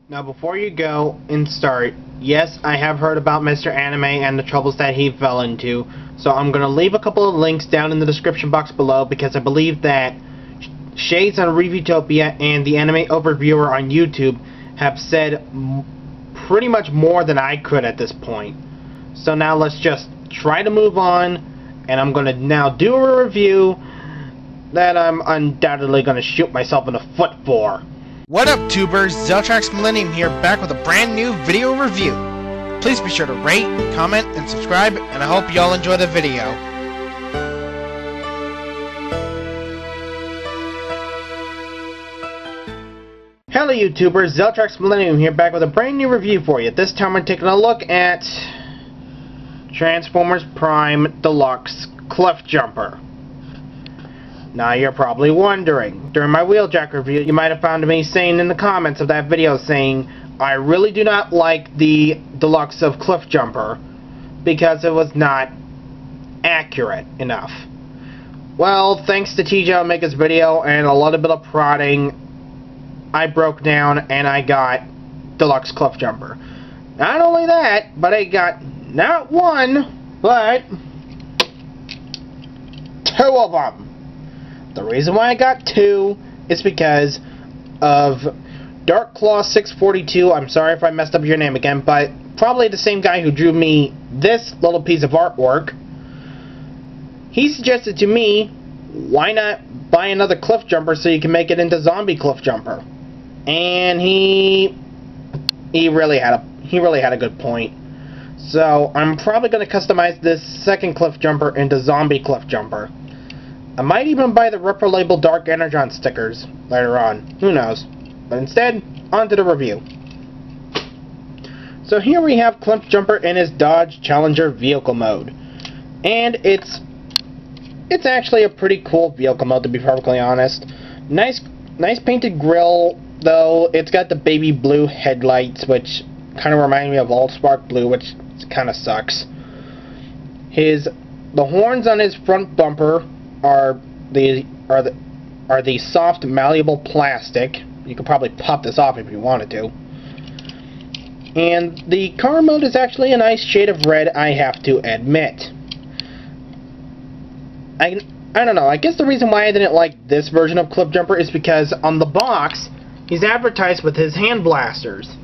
Now before you go and start, yes, I have heard about Mr. Anime and the troubles that he fell into, so I'm going to leave a couple of links down in the description box below because I believe that Shades and TheAnimeOverviewer and TheAnimeOverviewer on YouTube have said pretty much more than I could at this point. So now let's just try to move on, and I'm going to now do a review that I'm undoubtedly going to shoot myself in the foot for. What up, tubers? Zeltrax Millennium here, back with a brand new video review. Please be sure to rate, comment, and subscribe, and I hope y'all enjoy the video. Hello YouTubers, Zeltrax Millennium here, back with a brand new review for you. This time we're taking a look at Transformers Prime Deluxe Cliffjumper. Now you're probably wondering, during my Wheeljack review, you might have found me saying in the comments of that video saying, I really do not like the Deluxe of Cliffjumper because it was not accurate enough. Well, thanks to TJ Omega's video and a little bit of prodding, I broke down and I got Deluxe Cliffjumper. Not only that, but I got not one, but two of them. The reason why I got two is because of Dark Claw 642. I'm sorry if I messed up your name again, but probably the same guy who drew me this little piece of artwork. He suggested to me, why not buy another Cliffjumper so you can make it into Zombie Cliffjumper? And he really had a good point. So I'm probably going to customize this second Cliffjumper into Zombie Cliffjumper. I might even buy the Ripper Label Dark Energon stickers later on. Who knows? But instead, on to the review. So here we have Cliffjumper in his Dodge Challenger vehicle mode. And it's actually a pretty cool vehicle mode, to be perfectly honest. Nice painted grille, though it's got the baby blue headlights, which kind of remind me of Allspark Blue, which kind of sucks. The horns on his front bumper are the soft malleable plastic. You could probably pop this off if you wanted to. And the car mode is actually a nice shade of red, I have to admit. I don't know, I guess the reason why I didn't like this version of Cliffjumper is because on the box, he's advertised with his hand blasters.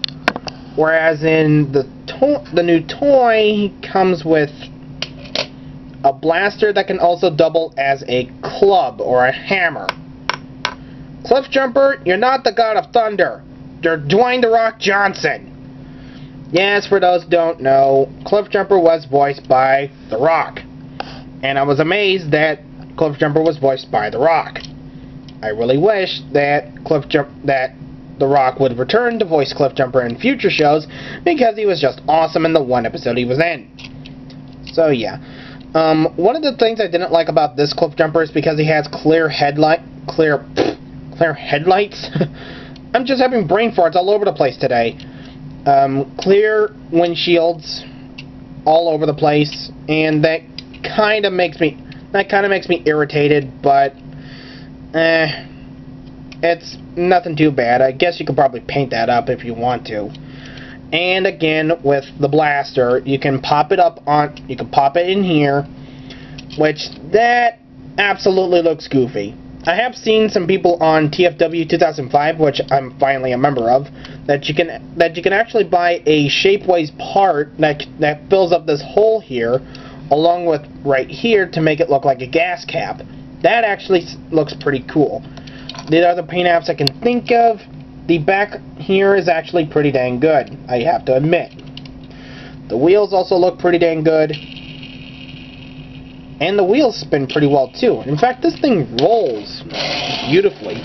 Whereas in the new toy, he comes with a blaster that can also double as a club or a hammer. Cliffjumper, you're not the God of Thunder. You're Dwayne "The Rock" Johnson. Yes, for those who don't know, Cliffjumper was voiced by The Rock. And I was amazed that Cliffjumper was voiced by The Rock. I really wish that The Rock would return to voice Cliffjumper in future shows because he was just awesome in the one episode he was in. So yeah. One of the things I didn't like about this Cliffjumper is because he has clear headlights. I'm just having brain farts all over the place today. Clear windshields all over the place, and that kind of makes me irritated, but it's nothing too bad. I guess you could probably paint that up if you want to. And again, with the blaster, you can pop it in here, which that absolutely looks goofy. I have seen some people on TFW 2005, which I'm finally a member of, that you can actually buy a Shapeways part that fills up this hole here, along with right here to make it look like a gas cap. That actually looks pretty cool. The other paint apps I can think of, the back here is actually pretty dang good, I have to admit. The wheels also look pretty dang good. And the wheels spin pretty well too. In fact, this thing rolls beautifully.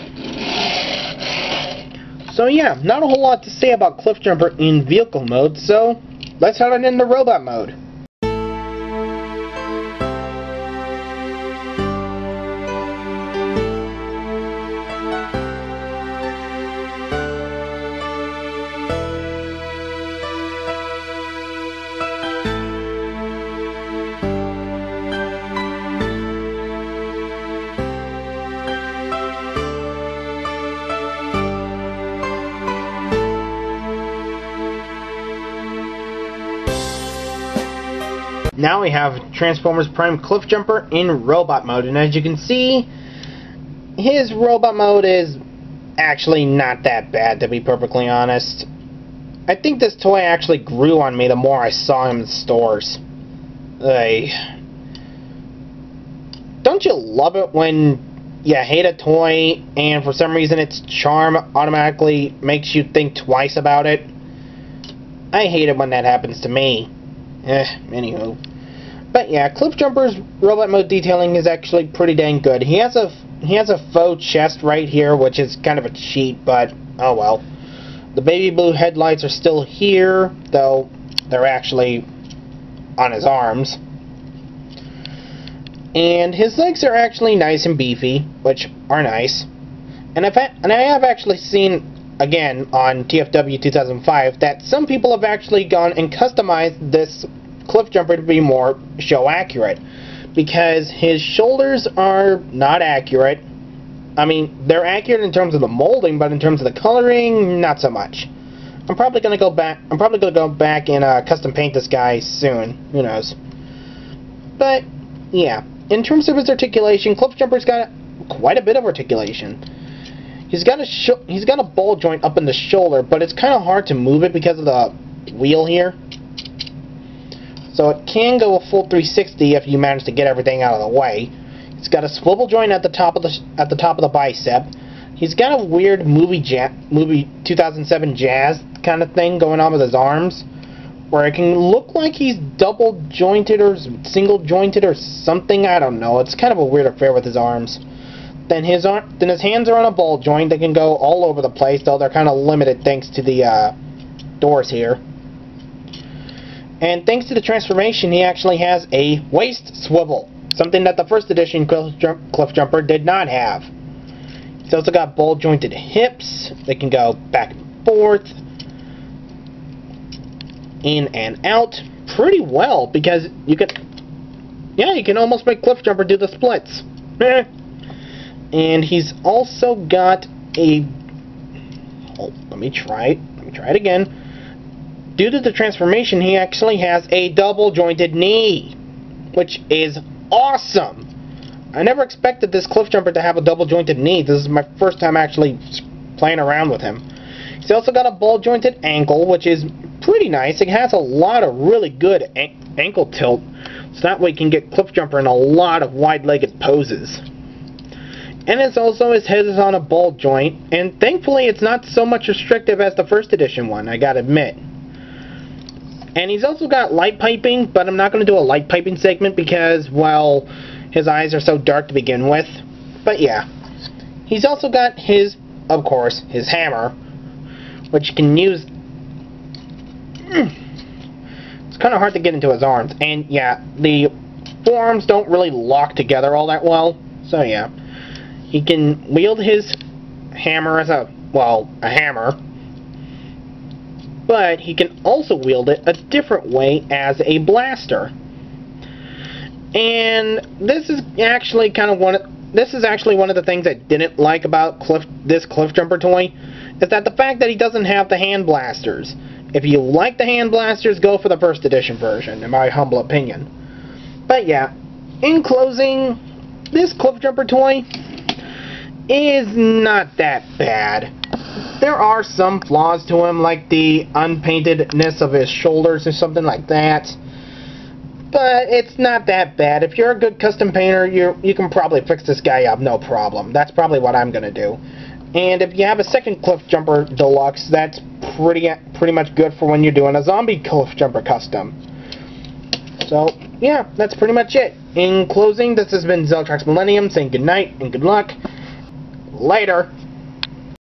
So yeah, not a whole lot to say about Cliffjumper in vehicle mode, so let's head on into robot mode. now we have Transformers Prime Cliffjumper in robot mode, and as you can see, his robot mode is actually not that bad, to be perfectly honest. I think this toy actually grew on me the more I saw him in stores. Don't you love it when you hate a toy and for some reason its charm automatically makes you think twice about it? I hate it when that happens to me. Anywho. But yeah, Cliffjumper's robot mode detailing is actually pretty dang good. He has a faux chest right here, which is kind of a cheat, but oh well. The baby blue headlights are still here, though they're actually on his arms. And his legs are actually nice and beefy, which are nice. And I have actually seen, again, on TFW 2005, that some people have actually gone and customized this Cliffjumper to be more show accurate. Because his shoulders are not accurate. I mean, they're accurate in terms of the molding, but in terms of the coloring, not so much. I'm probably gonna go back and custom paint this guy soon. Who knows? But yeah, in terms of his articulation, Cliffjumper's got quite a bit of articulation. He's got a ball joint up in the shoulder, but it's kind of hard to move it because of the wheel here. So it can go a full 360 if you manage to get everything out of the way. It's got a swivel joint at the top of the bicep. He's got a weird movie 2007 jazz kind of thing going on with his arms, where it can look like he's double jointed or single jointed or something. I don't know. It's kind of a weird affair with his arms. Then his hands are on a ball joint. They can go all over the place, though they're kind of limited thanks to the doors here. And thanks to the transformation, he actually has a waist swivel, something that the first edition Cliffjumper did not have. He's also got ball jointed hips. They can go back and forth, in and out, pretty well, because you can almost make Cliffjumper do the splits. And he's also got a... Oh, let me try it again. Due to the transformation, he actually has a double jointed knee, which is awesome. I never expected this Cliffjumper to have a double jointed knee. This is my first time actually playing around with him. He's also got a ball jointed ankle, which is pretty nice. It has a lot of really good ankle tilt, so that way you can get Cliffjumper in a lot of wide-legged poses. And his head is on a ball joint, and thankfully it's not so much restrictive as the first edition one, I gotta admit. And he's also got light piping, but I'm not going to do a light piping segment because, well, his eyes are so dark to begin with. But yeah. He's also got his, of course, his hammer, which you can use... It's kind of hard to get into his arms. And yeah, the forearms don't really lock together all that well. So yeah. He can wield his hammer as a hammer. But he can also wield it a different way as a blaster. And this is actually one of the things I didn't like about this Cliffjumper toy, is that the fact that he doesn't have the hand blasters. If you like the hand blasters, go for the first edition version, in my humble opinion. But yeah, in closing, this Cliffjumper toy is not that bad. There are some flaws to him, like the unpaintedness of his shoulders or something like that. But it's not that bad. If you're a good custom painter, you can probably fix this guy up, no problem. That's probably what I'm going to do. And if you have a second Cliffjumper Deluxe, that's pretty much good for when you're doing a Zombie Cliffjumper custom. So, yeah, that's pretty much it. In closing, this has been Zeltrax Millennium saying goodnight and good luck. Later.